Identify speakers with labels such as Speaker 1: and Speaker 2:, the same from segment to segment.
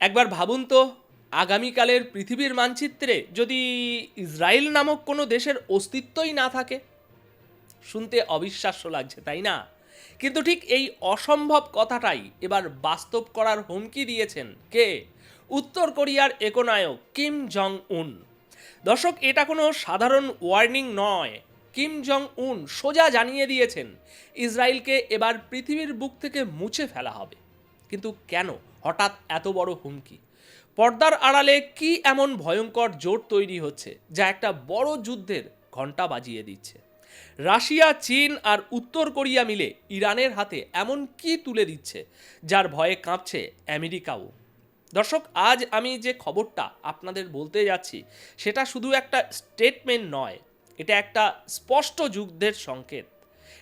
Speaker 1: একবার ভাবুন তো, আগামীকালের পৃথিবীর মানচিত্রে যদি ইসরায়েল নামক কোনো দেশের অস্তিত্বই না থাকে। শুনতে অবিশ্বাস্য লাগছে, তাই না? কিন্তু ঠিক এই অসম্ভব কথাটাই এবার বাস্তব করার হুমকি দিয়েছেন কে? উত্তর কোরিয়ার একনায়ক কিম জং উন। দর্শক, এটা কোনো সাধারণ ওয়ার্নিং নয়। কিম জং উন সোজা জানিয়ে দিয়েছেন ইসরায়েলকে এবার পৃথিবীর বুক থেকে মুছে ফেলা হবে। কিন্তু কেন হঠাৎ এত বড় হুমকি? পর্দার আড়ালে কি এমন ভয়ঙ্কর জোট তৈরি হচ্ছে যা একটা বড় যুদ্ধের ঘণ্টা বাজিয়ে দিচ্ছে? রাশিয়া, চীন আর উত্তর কোরিয়া মিলে ইরানের হাতে এমন কি তুলে দিচ্ছে যার ভয়ে কাঁপছে আমেরিকাও? দর্শক, আজ আমি যে খবরটা আপনাদের বলতে যাচ্ছি সেটা শুধু একটা স্টেটমেন্ট নয়, এটা একটা স্পষ্ট যুদ্ধের সংকেত।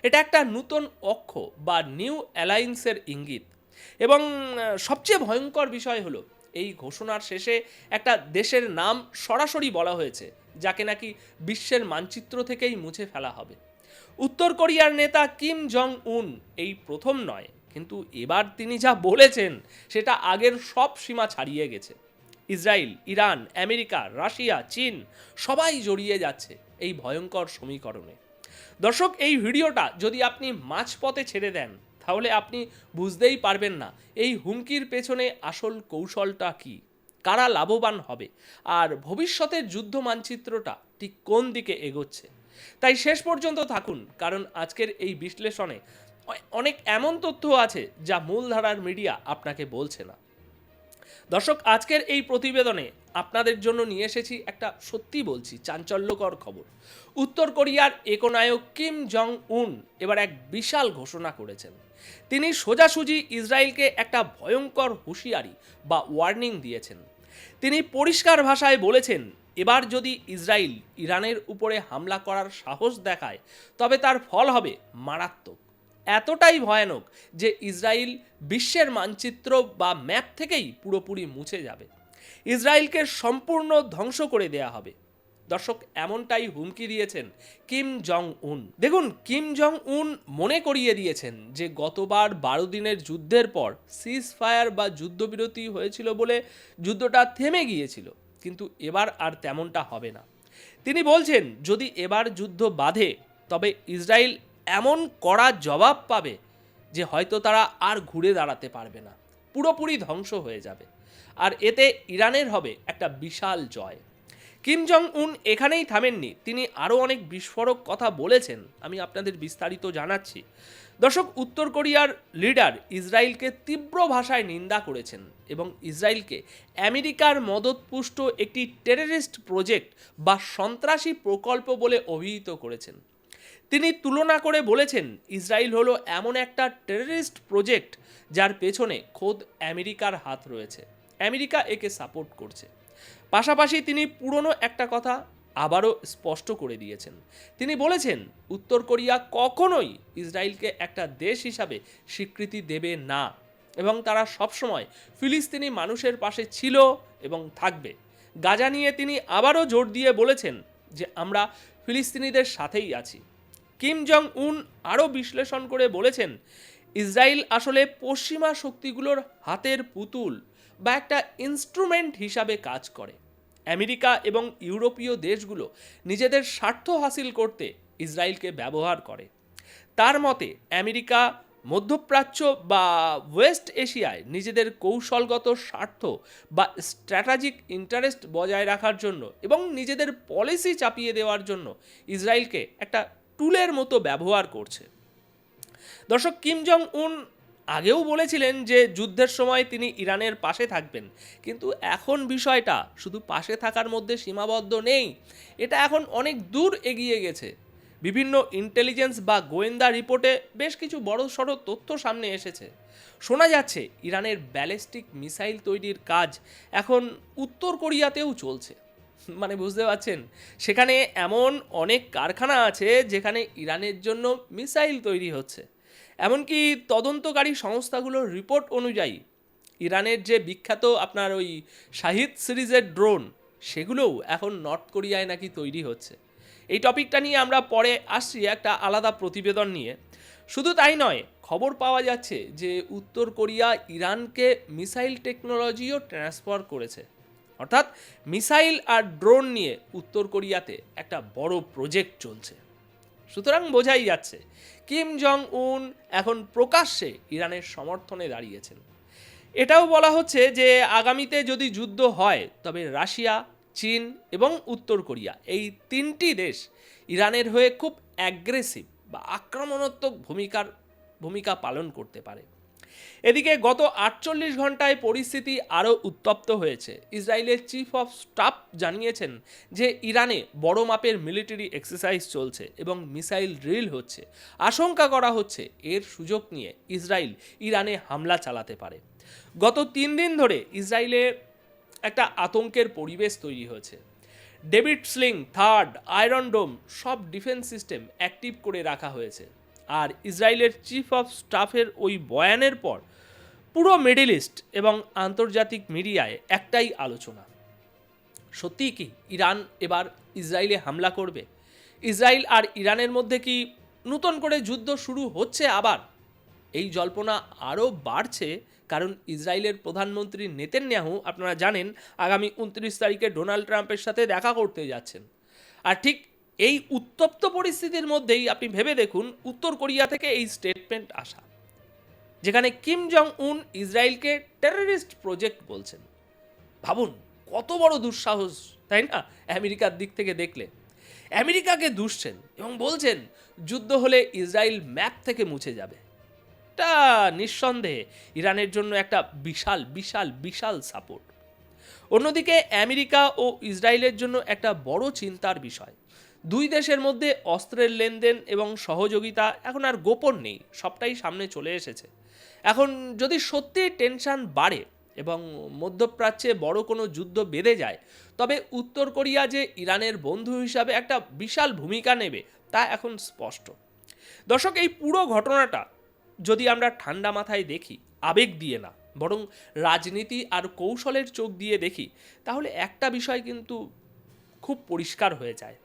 Speaker 1: এটা একটা নতুন অক্ষ বা নিউ অ্যালায়েন্সের ইঙ্গিত। এবং সবচেয়ে ভয়ঙ্কর বিষয় হলো এই ঘোষণার শেষে একটা দেশের নাম সরাসরি বলা হয়েছে যাকে নাকি বিশ্বের মানচিত্র থেকেই মুছে ফেলা হবে। উত্তর কোরিয়ার নেতা কিম জং উন এই প্রথম নয়, কিন্তু এবার তিনি যা বলেছেন সেটা আগের সব সীমা ছাড়িয়ে গেছে। ইসরায়েল, ইরান, আমেরিকা, রাশিয়া, চীন সবাই জড়িয়ে যাচ্ছে এই ভয়ঙ্কর সমীকরণে। দর্শক, এই ভিডিওটা যদি আপনি মাঝপথে ছেড়ে দেন তাহলে আপনি বুঝতেই পারবেন না এই হুমকির পেছনে আসল কৌশলটা কী, কারা লাভবান হবে, আর ভবিষ্যতের যুদ্ধ মানচিত্রটা ঠিক কোন দিকে এগোচ্ছে। তাই শেষ পর্যন্ত থাকুন, কারণ আজকের এই বিশ্লেষণে অনেক এমন তথ্য আছে যা মূলধারার মিডিয়া আপনাকে বলছে না। দর্শক, আজকের এই প্রতিবেদনে আপনাদের জন্য নিয়ে এসেছি একটা, সত্যি বলছি, চাঞ্চল্যকর খবর। উত্তর কোরিয়ার একনায়ক কিম জং উন এবার এক বিশাল ঘোষণা করেছেন। তিনি সোজাসুজি ইসরায়েলকে একটা ভয়ঙ্কর হুঁশিয়ারি বা ওয়ার্নিং দিয়েছেন। তিনি পরিষ্কার ভাষায় বলেছেন, এবার যদি ইসরায়েল ইরানের উপরে হামলা করার সাহস দেখায় তবে তার ফল হবে মারাত্মক। এতটাই ভয়ানক যে ইসরায়েল বিশ্বের মানচিত্র বা ম্যাপ থেকেই পুরোপুরি মুছে যাবে। ইসরায়েলকে সম্পূর্ণ ধ্বংস করে দেয়া হবে। দর্শক, এমনটাই হুমকি দিয়েছেন কিম জং উন। দেখুন, কিম জং উন মনে করিয়ে দিয়েছেন যে গতবার 12 দিনের যুদ্ধের পর সিজ ফায়ার বা যুদ্ধবিরতি হয়েছিল বলে যুদ্ধটা থেমে গিয়েছিল, কিন্তু এবার আর তেমনটা হবে না। তিনি বলছেন, যদি এবার যুদ্ধ বাধে তবে ইসরায়েল এমন কড়া জবাব পাবে যে হয়তো তারা আর ঘুরে দাঁড়াতে পারবে না, পুরোপুরি ধ্বংস হয়ে যাবে। আর এতে ইরানের হবে একটা বিশাল জয়। কিম জং উন এখানেই থামেননি, তিনি আরও অনেক বিস্ফোরক কথা বলেছেন, আমি আপনাদের বিস্তারিত জানাচ্ছি। দর্শক, উত্তর কোরিয়ার লিডার ইসরায়েলকে তীব্র ভাষায় নিন্দা করেছেন এবং ইসরায়েলকে আমেরিকার মদতপুষ্ট একটি টেররিস্ট প্রজেক্ট বা সন্ত্রাসী প্রকল্প বলে অভিহিত করেছেন। তিনি তুলনা করে বলেছেন, ইসরায়েল হলো এমন একটা টেররিস্ট প্রজেক্ট যার পেছনে খোদ আমেরিকার হাত রয়েছে, আমেরিকা একে সাপোর্ট করছে। পাশাপাশি তিনি পুরনো একটা কথা আবারও স্পষ্ট করে দিয়েছেন। তিনি বলেছেন, উত্তর কোরিয়া কখনোই ইসরায়েলকে একটা দেশ হিসাবে স্বীকৃতি দেবে না এবং তারা সবসময় ফিলিস্তিনি মানুষের পাশে ছিল এবং থাকবে। গাজা নিয়ে তিনি আবারও জোর দিয়ে বলেছেন যে আমরা ফিলিস্তিনিদের সাথেই আছি। কিম জং উন আরও বিশ্লেষণ করে বলেছেন, ইসরায়েল আসলে পশ্চিমা শক্তিগুলোর হাতের পুতুল বা একটা ইনস্ট্রুমেন্ট হিসাবে কাজ করে। আমেরিকা এবং ইউরোপীয় দেশগুলো নিজেদের স্বার্থ হাসিল করতে ইসরায়েলকে ব্যবহার করে। তার মতে আমেরিকা মধ্যপ্রাচ্য বা ওয়েস্ট এশিয়ায় নিজেদের কৌশলগত স্বার্থ বা স্ট্র্যাটেজিক ইন্টারেস্ট বজায় রাখার জন্য এবং নিজেদের পলিসি চাপিয়ে দেওয়ার জন্য ইসরায়েলকে একটা টুলের মতো ব্যবহার করছে। দর্শক, কিম জং উন আগেও বলেছিলেন যে যুদ্ধের সময় তিনি ইরানের পাশে থাকবেন, কিন্তু এখন বিষয়টা শুধু পাশে থাকার মধ্যে সীমাবদ্ধ নেই, এটা এখন অনেক দূর এগিয়ে গেছে। বিভিন্ন ইন্টেলিজেন্স বা গোয়েন্দা রিপোর্টে বেশ কিছু বড়সড় তথ্য সামনে এসেছে। শোনা যাচ্ছে ইরানের ব্যালিস্টিক মিসাইল তৈরির কাজ এখন উত্তর কোরিয়াতেও চলছে। মানে বুঝতে পারছেন, সেখানে এমন অনেক কারখানা আছে যেখানে ইরানের জন্য মিসাইল তৈরি হচ্ছে। এমনকি তদন্তকারী সংস্থাগুলোর রিপোর্ট অনুযায়ী ইরানের যে বিখ্যাত আপনার ওই শাহিদ সিরিজের ড্রোন, সেগুলোও এখন নর্থ কোরিয়ায় নাকি তৈরি হচ্ছে। এই টপিকটা নিয়ে আমরা পরে আসছি একটা আলাদা প্রতিবেদন নিয়ে। শুধু তাই নয়, খবর পাওয়া যাচ্ছে যে উত্তর কোরিয়া ইরানকে মিসাইল টেকনোলজিও ট্রান্সফার করেছে। অর্থাৎ মিসাইল আর ড্রোন নিয়ে উত্তর কোরিয়াতে একটা বড় প্রজেক্ট চলছে। সুতরাং বোঝাই যাচ্ছে কিম জং উন এখন প্রকাশ্যে ইরানের সমর্থনে দাঁড়িয়েছেন। এটাও বলা হচ্ছে যে আগামীতে যদি যুদ্ধ হয় তবে রাশিয়া, চীন এবং উত্তর কোরিয়া এই তিনটি দেশ ইরানের হয়ে খুব অ্যাগ্রেসিভ বা আক্রমণাত্মক ভূমিকা পালন করতে পারে। এদিকে গত 48 ঘন্টায় পরিস্থিতি আরও উত্তপ্ত হয়েছে। ইসরায়েলের চিফ অফ স্টাফ জানিয়েছেন যে ইরানে বড় মাপের মিলিটারি এক্সারসাইজ চলছে এবং মিসাইল ড্রিল হচ্ছে। আশঙ্কা করা হচ্ছে এর সুযোগ নিয়ে ইসরায়েল ইরানে হামলা চালাতে পারে। গত 3 দিন ধরে ইসরায়েলে একটা আতঙ্কের পরিবেশ তৈরি হয়েছে। ডেভিড স্লিং, থার্ড, আয়রন ডোম সব ডিফেন্স সিস্টেম অ্যাক্টিভ করে রাখা হয়েছে। আর ইসরায়েলের চিফ অফ স্টাফের ওই বয়ানের পর পুরো মিডল ইস্ট এবং আন্তর্জাতিক মিডিয়ায় একটাই আলোচনা, সত্যিই কি ইরান এবার ইসরায়েলে হামলা করবে? ইসরায়েল আর ইরানের মধ্যে কি নতুন করে যুদ্ধ শুরু হচ্ছে আবার? এই জল্পনা আরও বাড়ছে কারণ ইসরায়েলের প্রধানমন্ত্রী নেতানিয়াহু আপনারা জানেন আগামী 29 তারিখে ডোনাল্ড ট্রাম্পের সাথে দেখা করতে যাচ্ছেন। আর ঠিক এই উত্তপ্ত পরিস্থিতির মধ্যেই আপনি ভেবে দেখুন উত্তর কোরিয়া থেকে এই স্টেটমেন্ট আসা, যেখানে কিম জং উন ইসরায়েলকে টেররিস্ট প্রজেক্ট বলছেন। ভাবুন কত বড় দুঃসাহস, তাই না? আমেরিকার দিক থেকে দেখলে আমেরিকাকে দুষছেন এবং বলছেন যুদ্ধ হলে ইসরায়েল ম্যাপ থেকে মুছে যাবে। এটা নিঃসন্দেহে ইরানের জন্য একটা বিশাল বিশাল বিশাল সাপোর্ট। অন্যদিকে আমেরিকা ও ইসরায়েলের জন্য একটা বড় চিন্তার বিষয়, দুই দেশের মধ্যে অস্ত্রের লেনদেন এবং সহযোগিতা এখন আর গোপন নেই, সবটাই সামনে চলে এসেছে। এখন যদি সত্যি টেনশন বাড়ে এবং মধ্যপ্রাচ্যে বড় কোনো যুদ্ধ বেঁধে যায় তবে উত্তর কোরিয়া যে ইরানের বন্ধু হিসাবে একটা বিশাল ভূমিকা নেবে তা এখন স্পষ্ট। দর্শক, এই পুরো ঘটনাটা যদি আমরা ঠান্ডা মাথায় দেখি, আবেগ দিয়ে না বরং রাজনীতি আর কৌশলের চোখ দিয়ে দেখি, তাহলে একটা বিষয় কিন্তু খুব পরিষ্কার হয়ে যায়।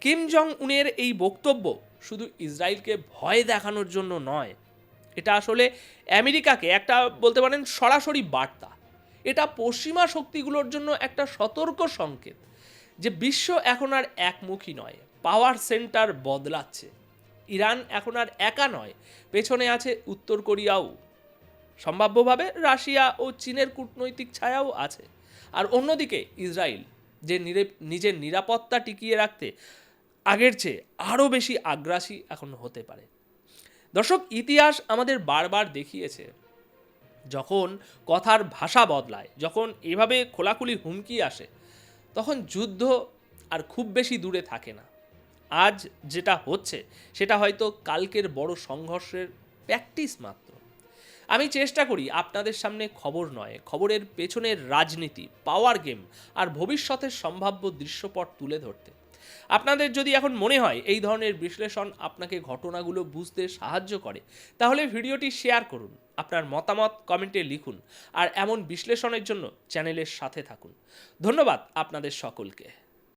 Speaker 1: কিম জং উনের এই বক্তব্য শুধু ইসরায়েলকে ভয় দেখানোর জন্য নয়, এটা আসলে আমেরিকাকে একটা বলতে পারেন সরাসরি বার্তা। এটা পশ্চিমা শক্তিগুলোর জন্য একটা সতর্ক সংকেত যে বিশ্ব এখন আর একমুখী নয়, পাওয়ার সেন্টার বদলাচ্ছে। ইরান এখন আর একা নয়, পেছনে আছে উত্তর কোরিয়াও, সম্ভাব্যভাবে রাশিয়া ও চীনের কূটনৈতিক ছায়াও আছে। আর অন্যদিকে ইসরায়েল যে নিজের নিরাপত্তা টিকিয়ে রাখতে আগের চেয়ে আরও বেশি আগ্রাসী এখন হতে পারে। দর্শক, ইতিহাস আমাদের বারবার দেখিয়েছে যখন কথার ভাষা বদলায়, যখন এভাবে খোলাখুলি হুমকি আসে, তখন যুদ্ধ আর খুব বেশি দূরে থাকে না। আজ যেটা হচ্ছে সেটা হয়তো কালকের বড় সংঘর্ষের প্র্যাকটিস মাত্র। আমি চেষ্টা করি আপনাদের সামনে খবর নয়, খবরের পেছনের রাজনীতি, পাওয়ার গেম আর ভবিষ্যতের সম্ভাব্য দৃশ্যপট তুলে ধরতে। আপনাদের যদি এখন মনে হয় এই ধরনের বিশ্লেষণ আপনাকে ঘটনাগুলো বুঝতে সাহায্য করে, তাহলে ভিডিওটি শেয়ার করুন, আপনার মতামত কমেন্টে লিখুন আর এমন বিশ্লেষণের জন্য চ্যানেলের সাথে থাকুন। ধন্যবাদ আপনাদের সকলকে।